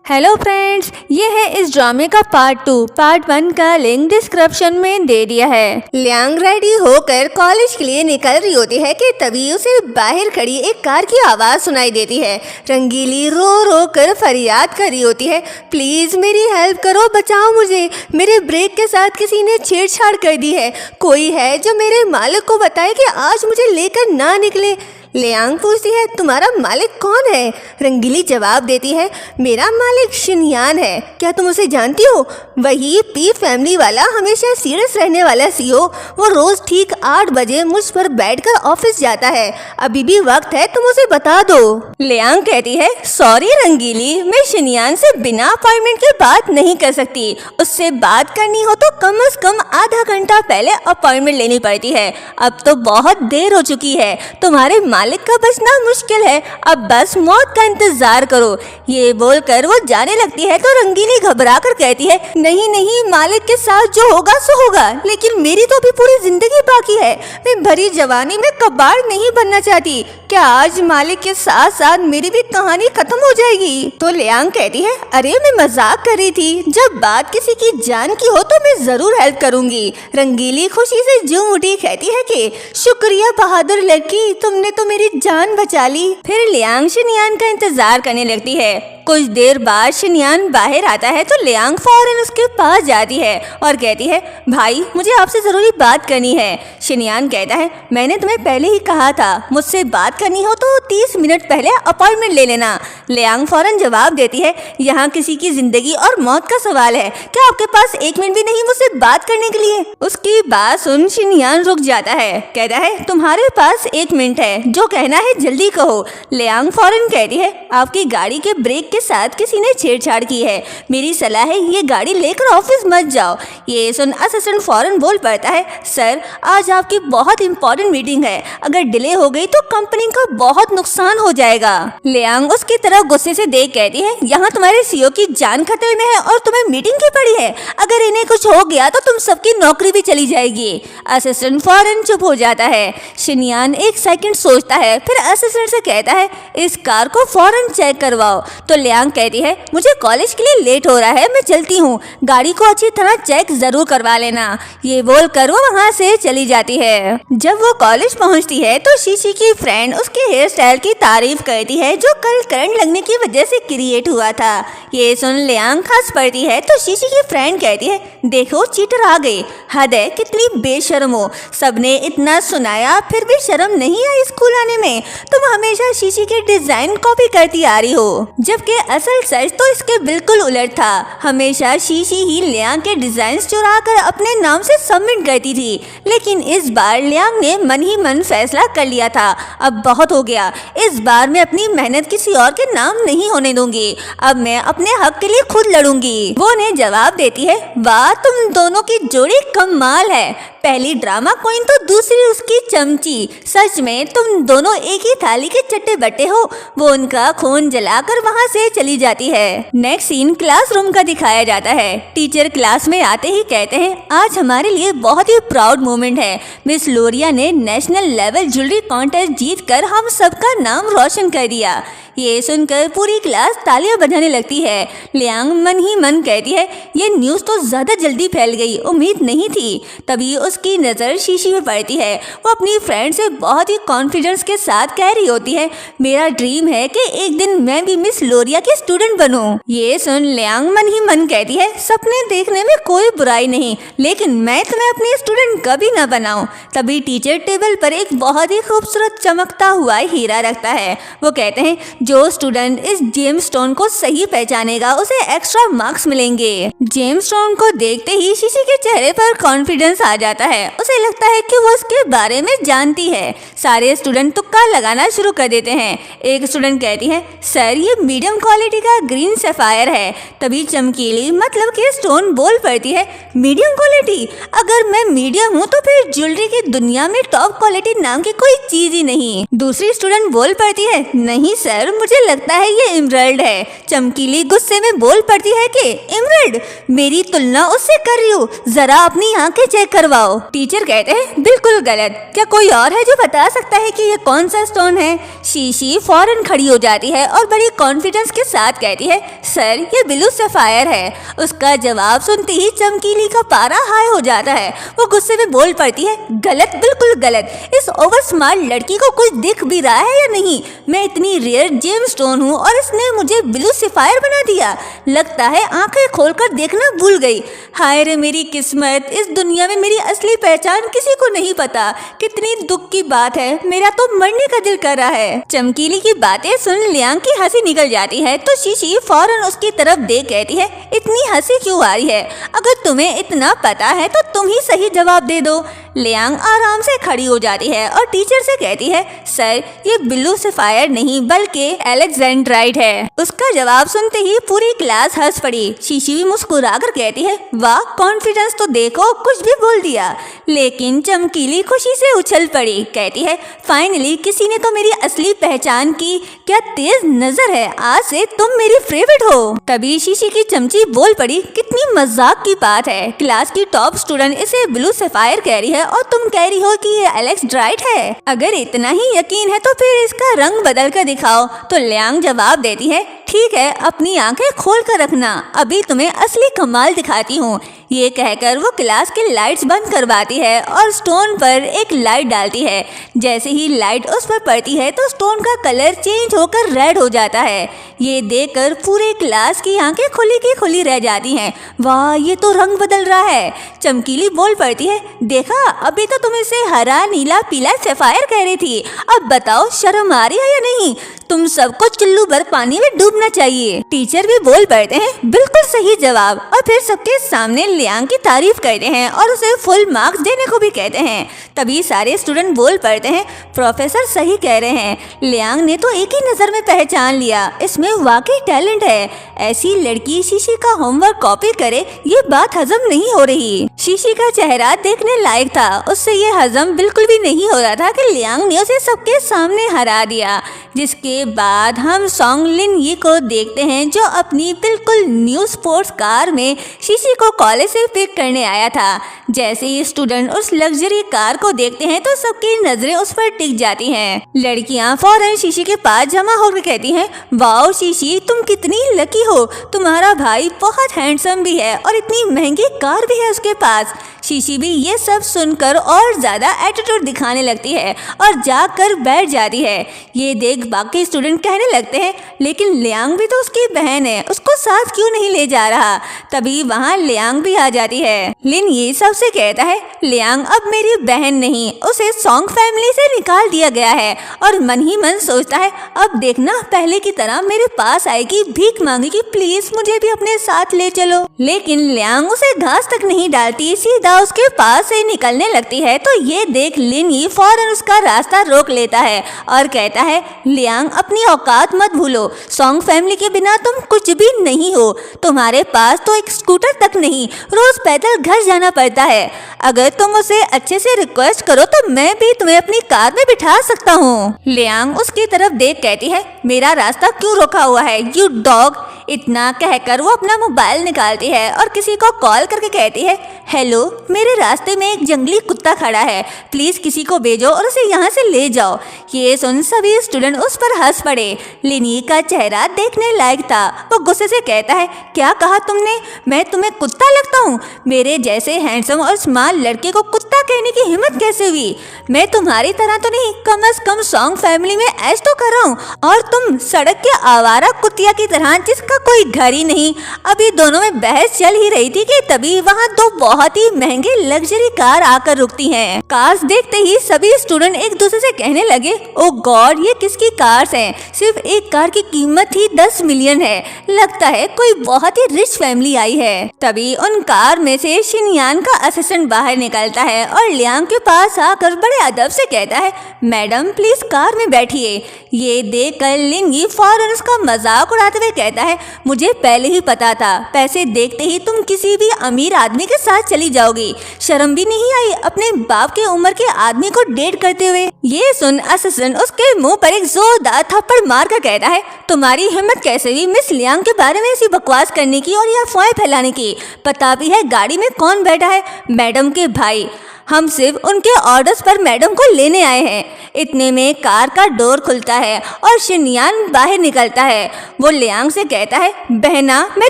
Hello friends, ये है इस ड्रामे का पार्ट 2। पार्ट 1 का लिंक डिस्क्रिप्शन में दे दिया है। लियांग रेडी होकर कॉलेज के लिए निकल रही होती है कि तभी उसे बाहर खड़ी एक कार की आवाज़ सुनाई देती है। रंगीली रो रो कर फरियाद कर रही होती है, प्लीज़ मेरी हेल्प करो, बचाओ मुझे, मेरे ब्रेक के साथ किसी ने छेड़छाड़ कर दी है। कोई है जो मेरे मालिक को बताए कि आज मुझे लेकर ना निकले। लियांग पूछती है, तुम्हारा मालिक कौन है? रंगीली जवाब देती है, मेरा मालिक शिनयान है। क्या तुम उसे जानती हो? वही पी फैमिली वाला, हमेशा सीरियस रहने वाला सीईओ। वो रोज ठीक 8 बजे मुझ पर बैठकर ऑफिस जाता है। अभी भी वक्त है, तुम उसे बता दो। लियांग कहती है, सॉरी रंगीली, मैं शिनयान से बिना अपॉइंटमेंट के बात नहीं कर सकती। उससे बात करनी हो तो कम से कम आधा घंटा पहले अपॉइंटमेंट लेनी पड़ती है। अब तो बहुत देर हो चुकी है, तुम्हारे मालिक का बचना मुश्किल है, अब बस मौत का इंतजार करो। ये बोलकर वो जाने लगती है तो रंगीली घबरा कर कहती है, नहीं नहीं, मालिक के साथ जो होगा सो होगा, लेकिन मेरी तो अभी पूरी जिंदगी बाकी है। मैं भरी जवानी में कबाड़ नहीं बनना चाहती। क्या आज मालिक के साथ साथ मेरी भी कहानी खत्म हो जाएगी? तो लियांग कहती है, अरे मैं मजाक कर रही थी, जब बात किसी की जान की हो तो मैं जरूर हेल्प करूंगी। रंगीली खुशी से झूम उठी, कहती है कि शुक्रिया बहादुर लड़की, तुमने तो मेरी जान बचा ली। फिर लियांग शिनयान का इंतजार करने लगती है। कुछ देर बाद शिनयान बाहर आता है तो लियांग फौरन उसके पास जाती है और कहती है, भाई मुझे आपसे जरूरी बात करनी है। शिनयान कहता है, मैंने तुम्हें पहले ही कहा था, मुझसे बात करनी हो तो 30 मिनट पहले अपॉइंटमेंट ले लेना। लियांग फौरन जवाब देती है, यहाँ किसी की जिंदगी और मौत का सवाल है, क्या आपके पास 1 मिनट भी नहीं मुझसे बात करने के लिए? उसकी बात सुन शिनयान रुक जाता है, कहता है, तुम्हारे पास 1 मिनट है, जो कहना है जल्दी कहो। लियांग फौरन कहती है, आपकी गाड़ी के ब्रेक के साथ किसी ने छेड़छाड़ की है, मेरी सलाह है ये गाड़ी लेकर ऑफिस मत जाओ। ये सुन असिस्टेंट फौरन बोल पड़ता है, सर आज आपकी बहुत इंपॉर्टेंट मीटिंग है, अगर डिले हो गई तो कंपनी का बहुत नुकसान हो जाएगा। लियांग उसकी तरफ गुस्से से देख कहती है, यहाँ तुम्हारे सीईओ की जान खतरे में है और तुम्हें मीटिंग की पड़ी है, अगर इन्हें कुछ हो गया तो तुम सबकी नौकरी भी चली जाएगी। असिस्टेंट फौरन चुप हो जाता है। शिनयान 1 सेकंड सोचता है, फिर असिस्टेंट से कहता है, इस कार को फौरन चेक करवाओ। तो लियांग कहती है, मुझे कॉलेज के लिए लेट हो रहा है, मैं चलती हूँ, गाड़ी को अच्छी तरह चेक जरूर करवा लेना। ये बोलकर वो वहाँ से चली जाती है। जब वो कॉलेज पहुँचती है तो शीशी की फ्रेंड उसके हेयर स्टाइल की तारीफ करती है, जो कल करंट लगने की वजह से क्रिएट हुआ था। ये सुन लियांग हंस पड़ती है तो शीशी की फ्रेंड कहती है, देखो चीटर आ गई, हद है, कितनी बेशर्म हो, सबने इतना सुनाया फिर भी शर्म नहीं आई स्कूल आने में। तुम हमेशा शीशी के डिजाइन कॉपी करती आ रही हो, जबकि असल सच तो इसके बिल्कुल उलट था। हमेशा शीशी ही लियांग के डिजाइन चुरा कर अपने नाम से सबमिट करती थी, लेकिन इस बार लियांग ने मन ही मन फैसला कर लिया था, अब बहुत हो गया, इस बार मैं अपनी मेहनत किसी और के नाम नहीं होने दूंगी, अब मैं अपने हक के लिए खुद लड़ूंगी। वो ने जवाब देती है, वाह तुम दोनों की जोड़ी कमाल है, पहली ड्रामा क्वीन तो दूसरी उसकी चमची, सच में तुम दोनों एक ही थाली के चट्टे बट्टे हो। वो उनका खून जलाकर वहाँ से चली जाती है। नेक्स्ट सीन क्लासरूम का दिखाया जाता है। टीचर क्लास में आते ही कहते हैं, आज हमारे लिए बहुत ही प्राउड मोमेंट है, मिस लोरिया ने नेशनल लेवल ज्वेलरी कॉन्टेस्ट जीतकर हम सबका नाम रोशन कर दिया। ये सुनकर पूरी क्लास तालियां बजाने लगती है। लियांग मन ही मन कहती है, ये न्यूज़ तो ज़्यादा जल्दी फैल गई, उम्मीद नहीं थी। तभी उसकी नज़र शीशी में पड़ती है। वो अपनी फ्रेंड से बहुत ही कॉन्फिडेंस के साथ कह रही होती है, मेरा ड्रीम है कि एक दिन मैं भी मिस लोरिया की स्टूडेंट बनूं। ये सुन लियांग मन ही मन कहती है, सपने देखने में कोई बुराई नहीं, लेकिन मैं तुम्हें अपनी स्टूडेंट कभी न बनाऊं। तभी टीचर टेबल पर एक बहुत ही खूबसूरत चमकता हुआ हीरा रखता है। वो कहते हैं, जो स्टूडेंट इस जेम्स स्टोन को सही पहचानेगा उसे एक्स्ट्रा मार्क्स मिलेंगे। जेम्स स्टोन को देखते ही शीशी के चेहरे पर कॉन्फिडेंस आ जाता है। उसे लगता है कि वो उसके बारे में जानती है। सारे स्टूडेंट तुक्का लगाना शुरू कर देते हैं। एक स्टूडेंट कहती है, सर ये मीडियम क्वालिटी का ग्रीन सफायर है। तभी चमकीली मतलब कि स्टोन बोल पड़ती है, मीडियम क्वालिटी? अगर मैं मीडियम हूँ तो फिर ज्वेलरी की दुनिया में टॉप क्वालिटी नाम की कोई चीज ही नहीं। दूसरी स्टूडेंट बोल पड़ती है, नहीं सर, मुझे लगता है ये इमरल्ड है। चमकीली गुस्से में बोल पड़ती है कि इमरल्ड, मेरी तुलना उससे कर रही हो, जरा अपनी आंखें चेक करवाओ। टीचर कहते हैं बिल्कुल गलत, क्या कोई और है जो बता सकता है कि ये कौन सा स्टोन है? शीशी फौरन खड़ी हो जाती है और बड़ी कॉन्फिडेंस के साथ कहती है सर ये ब्लू सफायर है। उसका जवाब सुनते ही चमकीली का पारा हाई हो जाता है। वो गुस्से में बोल पड़ती है गलत, बिल्कुल गलत। इस ओवर स्मार्ट लड़की को कुछ दिख भी रहा है या नहीं? मैं इतनी रेयर जेम स्टोन हूँ और इसने मुझे ब्लू सफायर बना दिया। लगता है आंखें खोलकर देखना भूल गई। हाय रे मेरी किस्मत, इस दुनिया में मेरी असली पहचान किसी को नहीं पता। कितनी दुख की बात है, मेरा तो मरने का दिल कर रहा है। चमकीली की बातें सुन लियांग की हंसी निकल जाती है तो शीशी फौरन उसकी तरफ देख कहती है इतनी हंसी क्यों आ रही है? अगर तुम्हें इतना पता है तो तुम ही सही जवाब दे दो। लियांग आराम से खड़ी हो जाती है और टीचर से कहती है सर ये ब्लू सफायर नहीं बल्कि एलेक्जेंड्राइट है। उसका जवाब सुनते ही पूरी क्लास हंस पड़ी। शीशी भी मुस्कुराकर कहती है वाह, कॉन्फिडेंस तो देखो, कुछ भी बोल दिया। लेकिन चमकीली खुशी से उछल पड़ी, कहती है फाइनली किसी ने तो मेरी असली पहचान की। क्या तेज नजर है, आज से तुम मेरी फेवरेट हो। तभी शीशी की चमची बोल पड़ी कितनी मजाक की बात है, क्लास की टॉप स्टूडेंट इसे ब्लू सफायर कह रही है और तुम कह रही हो कि ये एलेक्जेंड्राइट है। अगर इतना ही यकीन है तो फिर इसका रंग बदल कर दिखाओ। तो लियांग जवाब देती है ठीक है, अपनी आंखें खोल कर रखना, अभी तुम्हें असली कमाल दिखाती हूँ। ये कहकर वो क्लास की लाइट्स बंद करवाती है और स्टोन पर एक लाइट डालती है। जैसे ही लाइट उस पर पड़ती है तो स्टोन का कलर चेंज होकर रेड हो जाता है। ये देखकर पूरे क्लास की आंखें खुली की खुली रह जाती हैं। वाह, ये तो रंग बदल रहा है। चमकीली बोल पड़ती है देखा, अभी तो तुम इसे हरा नीला पीला सफायर कह रही थी, अब बताओ शर्म आ रही है या नहीं? तुम सबको चुल्लू भर पानी में डूबना चाहिए। टीचर भी बोल पड़ते हैं बिल्कुल सही जवाब और फिर सबके सामने लियांग की तारीफ करते हैं और उसे फुल मार्क्स देने को भी कहते हैं। तभी सारे स्टूडेंट बोल पड़ते हैं प्रोफेसर सही कह रहे हैं, लियांग ने तो एक ही नज़र में पहचान लिया, इसमें वाकई टैलेंट है। ऐसी लड़की शीशी का होमवर्क कॉपी करे ये बात हजम नहीं हो रही। शीशी का चेहरा देखने लायक था, उससे ये हजम बिल्कुल भी नहीं हो रहा था कि लियांग ने उसे सबके सामने हरा दिया। जिसके बाद हम सॉन्ग लिन यी को देखते हैं जो अपनी बिल्कुल न्यू स्पोर्ट्स कार में शीशी को कॉलेज से पिक करने आया था। जैसे ही स्टूडेंट उस लग्जरी कार को देखते हैं तो सबकी नजरें उस पर टिक जाती हैं। लड़कियां फौरन शीशी के पास जमा होकर कहती हैं वाओ शीशी, तुम कितनी लकी हो, तुम्हारा भाई बहुत हैंडसम भी है और इतनी महंगी कार भी है उसके पास। शीशी भी ये सब सुनकर और ज्यादा एटीट्यूड दिखाने लगती है और जाकर बैठ जाती है। ये देख बाकी स्टूडेंट कहने लगते हैं लेकिन लियांग भी तो उसकी बहन है, उसको साथ क्यों नहीं ले जा रहा? तभी वहाँ लियांग भी आ जाती है। लिन ये सबसे कहता है लियांग अब मेरी बहन नहीं, उसे सॉन्ग फैमिली से निकाल दिया गया है। और मन ही मन सोचता है अब देखना पहले की तरह मेरे पास आएगी, भीख मांगेगी, प्लीज मुझे भी अपने साथ ले चलो। लेकिन लियांग उसे घास तक नहीं डालती, सीधा उसके पास से निकलने लगती है। तो ये देख लिन ही फौरन उसका रास्ता रोक लेता है और कहता है लियांग अपनी औकात मत भूलो, सॉन्ग फैमिली के बिना तुम कुछ भी नहीं हो। तुम्हारे पास तो एक स्कूटर तक नहीं, रोज पैदल घर जाना पड़ता है। अगर तुम उसे अच्छे से रिक्वेस्ट करो तो मैं भी तुम्हें अपनी कार में बिठा सकता हूँ। लियांग उसकी तरफ देख कहती है मेरा रास्ता क्यों रोका हुआ है यू डॉग। इतना कहकर वो अपना मोबाइल निकालती है और किसी को कॉल करके कहती है हेलो, मेरे रास्ते में एक जंगली कुत्ता खड़ा है, प्लीज किसी को भेजो और उसे यहाँ से ले जाओ। ये सुन सभी स्टूडेंट उस पर हंस पड़े। लिनी का चेहरा देखने लायक था, वो गुस्से से कहता है क्या कहा तुमने, मैं तुम्हें कुत्ता लगता हूँ? मेरे जैसे हैंडसम और स्मार्ट लड़के को कुत्ता कहने की हिम्मत कैसे हुई? मैं तुम्हारी तरह तो नहीं, कम से कम सॉन्ग फैमिली में ऐश तो कर रहा हूँ और तुम सड़क के आवारा कुतिया की तरह जिसका कोई घर ही नहीं। अभी दोनों में बहस चल ही रही थी कि तभी वहाँ दो बहुत ही महंगे लग्जरी कार आकर रुकती हैं। कार्स देखते ही सभी स्टूडेंट एक दूसरे से कहने लगे ओ गॉड, ये किसकी कार्स हैं? सिर्फ एक कार की कीमत ही 10 मिलियन है, लगता है कोई बहुत ही रिच फैमिली आई है। तभी उन कार में से शिनयान का असिस्टेंट बाहर निकलता है और लियांग के पास आकर बड़े अदब से कहता है मैडम प्लीज कार में बैठिए। ये देखकर लिन यी फौरन उसका मजाक मजाक उड़ाते हुए कहता है, मुझे पहले ही पता था, पैसे देखते ही तुम किसी भी अमीर आदमी के साथ चली जाओगी। शर्म भी नहीं आई अपने बाप के उम्र के आदमी को डेट करते हुए। ये सुन असिस्टेंट उसके मुंह पर एक जोरदार थप्पड़ मार कर कहता है, तुम्हारी हिम्मत कैसे हुई मिस लियांग के बारे में ऐसी बकवास करने की और यह अफवाहें फैलाने की? पता भी है गाड़ी में कौन बैठा है? मैडम के भाई। हम सिर्फ उनके ऑर्डर्स पर मैडम को लेने आए हैं। इतने में कार का डोर खुलता है और शिनयान बाहर निकलता है। वो लियांग से कहता है, बहना मैं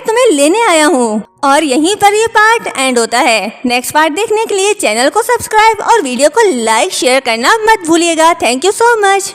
तुम्हें लेने आया हूँ। और यहीं पर ये पार्ट एंड होता है। नेक्स्ट पार्ट देखने के लिए चैनल को सब्सक्राइब और वीडियो को लाइक शेयर करना मत भूलिएगा। Thank you so much.